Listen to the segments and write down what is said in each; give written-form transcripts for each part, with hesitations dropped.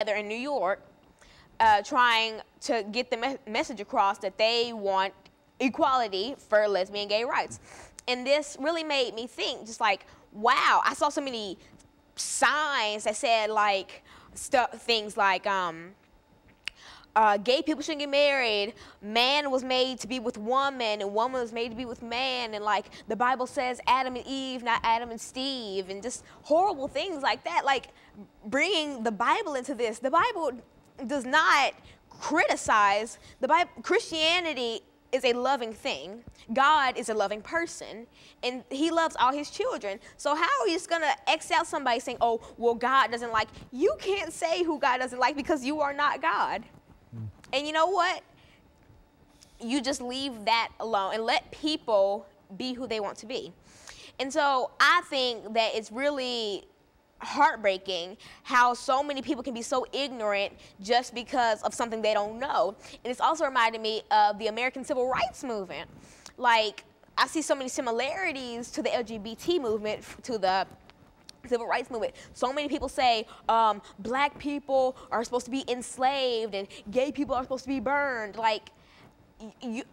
together in New York, trying to get the message across that they want equality for lesbian gay rights. And this really made me think, just like, wow, I saw so many signs that said like things like gay people shouldn't get married, man was made to be with woman, and woman was made to be with man, and like the Bible says Adam and Eve, not Adam and Steve, and just horrible things like that. Like bringing the Bible into this. The Bible does not criticize. The Bible, Christianity is a loving thing. God is a loving person, and he loves all his children. So how are you just gonna X out somebody saying, oh, well, God doesn't like? You can't say who God doesn't like because you are not God. And you know what? You just leave that alone and let people be who they want to be. And so I think that it's really heartbreaking how so many people can be so ignorant just because of something they don't know. And it's also reminded me of the American Civil Rights Movement. Like, I see so many similarities to the LGBT movement, to the Civil Rights Movement. So many people say black people are supposed to be enslaved and gay people are supposed to be burned. Like,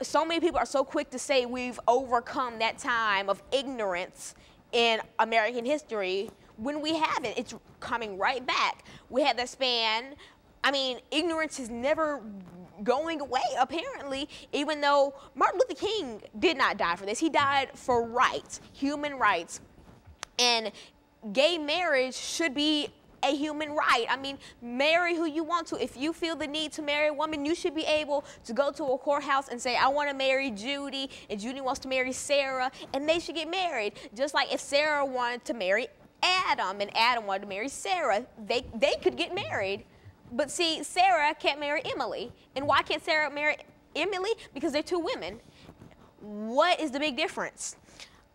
so many people are so quick to say we've overcome that time of ignorance in American history when we haven't. It's coming right back. We had that span. I mean, ignorance is never going away, apparently, even though Martin Luther King did not die for this. He died for rights, human rights. And gay marriage should be a human right. I mean, marry who you want to. If you feel the need to marry a woman, you should be able to go to a courthouse and say, I want to marry Judy, and Judy wants to marry Sarah, and they should get married. Just like if Sarah wanted to marry Adam, and Adam wanted to marry Sarah, they could get married. But see, Sarah can't marry Emily. And why can't Sarah marry Emily? Because they're two women. What is the big difference?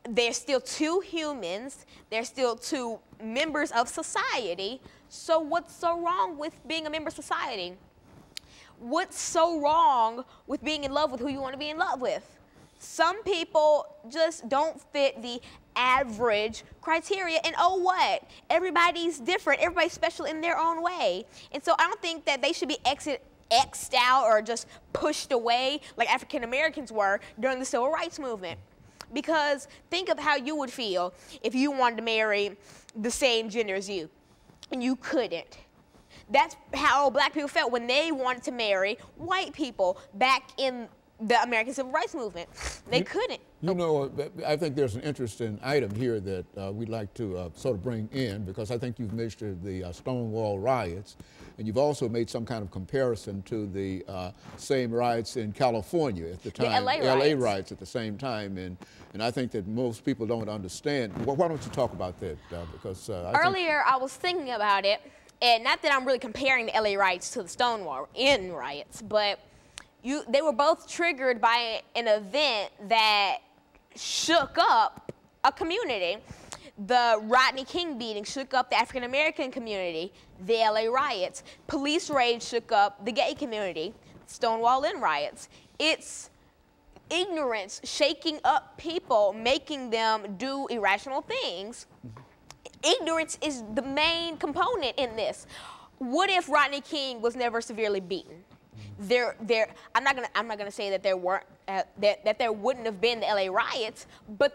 They're still two humans. They're still two members of society. So what's so wrong with being a member of society? What's so wrong with being in love with who you want to be in love with? Some people just don't fit the average criteria, and oh what? Everybody's different. Everybody's special in their own way. And so I don't think that they should be X'd out or just pushed away like African Americans were during the Civil Rights Movement. Because think of how you would feel if you wanted to marry the same gender as you, and you couldn't. That's how black people felt when they wanted to marry white people back in the American Civil Rights Movement. They couldn't. You know, I think there's an interesting item here that we'd like to sort of bring in, because I think you've mentioned the Stonewall riots, and you've also made some kind of comparison to the same riots in California at the time, the LA riots at the same time, and I think that most people don't understand. Well, why don't you talk about that? Because earlier I was thinking about it, and not that I'm really comparing the LA riots to the Stonewall riots, but they were both triggered by an event that shook up a community. The Rodney King beating shook up the African American community. The LA riots. Police raids shook up the gay community. Stonewall riots. It's ignorance shaking up people, making them do irrational things. Ignorance is the main component in this. What if Rodney King was never severely beaten? I'm not gonna say that there weren't that there wouldn't have been the LA riots, but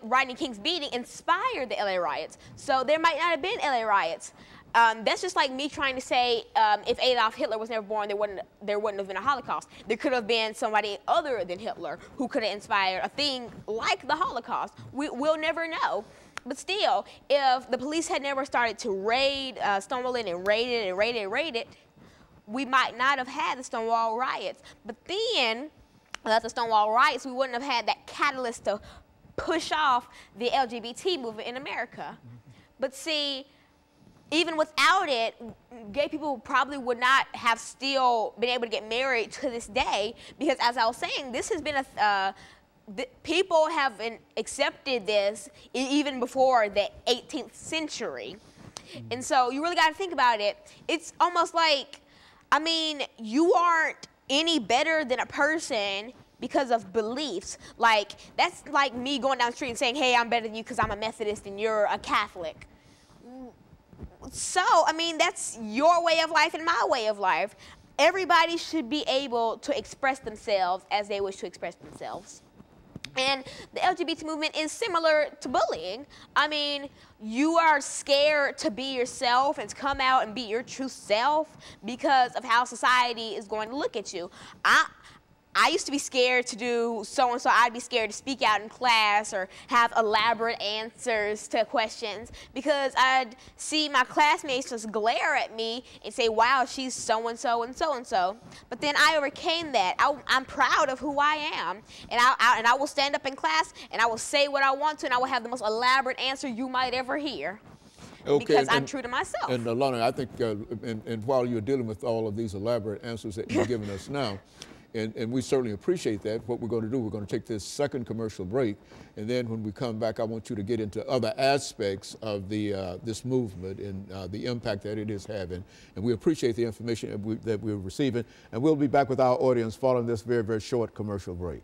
Rodney King's beating inspired the LA riots. So there might not have been LA riots. That's just like me trying to say if Adolf Hitler was never born, there wouldn't have been a Holocaust. There could have been somebody other than Hitler who could have inspired a thing like the Holocaust. We'll never know. But still, if the police had never started to raid Stonewall and raid it, we might not have had the Stonewall riots. But then, without the Stonewall riots, we wouldn't have had that catalyst to push off the LGBT movement in America. But see, even without it, gay people probably would not have still been able to get married to this day, because as I was saying, this has been people have accepted this even before the 18th century. And so you really got to think about it. It's almost like, I mean, you aren't any better than a person because of beliefs. Like, that's like me going down the street and saying, hey, I'm better than you because I'm a Methodist and you're a Catholic. So, I mean, that's your way of life and my way of life. Everybody should be able to express themselves as they wish to express themselves. And the LGBT movement is similar to bullying. I mean, you are scared to be yourself and to come out and be your true self because of how society is going to look at you. I used to be scared to do so-and-so. I'd be scared to speak out in class or have elaborate answers to questions because I'd see my classmates just glare at me and say, wow, she's so-and-so and so-and-so. But then I overcame that. I'm proud of who I am. And I will stand up in class and I will say what I want to and I will have the most elaborate answer you might ever hear. Okay, because I'm true to myself. And Alana, I think, and while you're dealing with all of these elaborate answers that you're giving us now, and we certainly appreciate that. What we're going to do, we're going to take this second commercial break, and then when we come back, I want you to get into other aspects of this movement and the impact that it is having. And we appreciate the information that we're receiving, and we'll be back with our audience following this very, very short commercial break.